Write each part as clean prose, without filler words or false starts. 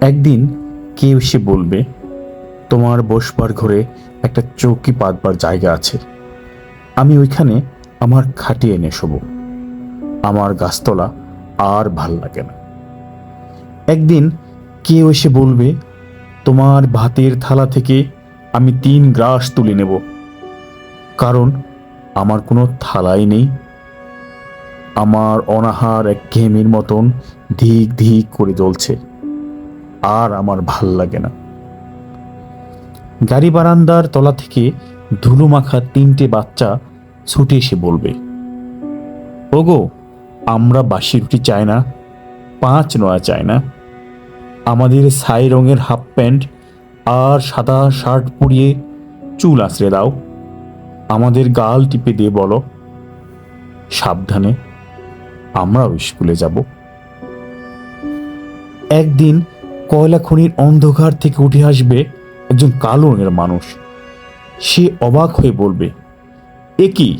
একদিন কেউ এসে বলবে, তোমার বসবার ঘরে একটা চৌকি পাতবার জায়গা আছে, আমি ওইখানে আমার খাটে এনে শোবো। আমার গাছতলা আর ভাল লাগে না। একদিন কেউ এসে বলবে, তোমার ভাতের থালা থেকে আমি 3 গ্রাস তুলে নেব, কারণ আমার কোনো থালাই নেই। আমার অনাহার এক ঘেমির মতন ধিক ধিক করে জ্বলছে, আর আমার ভাল লাগে না। গাড়ি বারান্দার তলা থেকে ধুলো মাখা 3টে বাচ্চা ছুটে এসে বলবে, ওগো, আমরা বাসি রুটি চাই না, 5 নয়া চাই না। আমাদের ছাই রঙের হাফ প্যান্ট আর সাদা শার্ট পরিয়ে চুল আঁচড়ে দাও, আমাদের গাল টিপে দিয়ে বলো, সাবধানে, আমরাও স্কুলে যাব। একদিন কয়লা খনির অন্ধকার থেকে উঠে আসবে একজন কালো রঙের মানুষ। সে অবাক হয়ে বলবে, এ কি,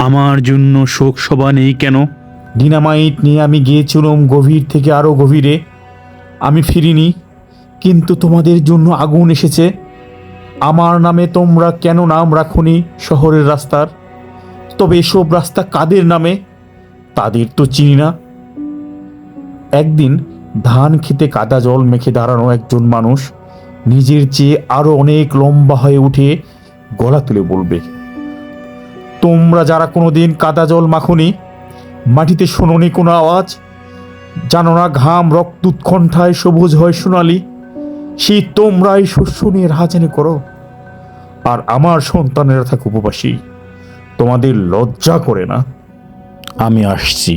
আমার জন্য শোক সভা নেই কেন? ডিনামাইট নিয়ে আমি গিয়েছিলাম গভীর থেকে আরো গভীরে, আমি ফিরিনি, কিন্তু তোমাদের জন্য আগুন এসেছে। আমার নামে তোমরা কেন নাম রাখোনি শহরের রাস্তার? তবে এসব রাস্তা কাদের নামে? তাদের তো চিনি না। একদিন ধান খেতে কাদা জল মেখে দাঁড়ানো একজন মানুষ নিজের চেয়ে আরো অনেক লম্বা হয়ে উঠে গলা তুলে বলবে, তোমরা যারা কোনোদিন কাদা জল মাখনি, মাটিতে শোনোনি কোনো আওয়াজ, জানো না ঘাম রক্ত উৎকণ্ঠায় সবুজ হয় সোনালি, সেই তোমরাই শস্য নিয়ে রাহাজানি করো, আর আমার সন্তানেরা থাকে উপবাসী। তোমাদের লজ্জা করে না? আমি আসছি।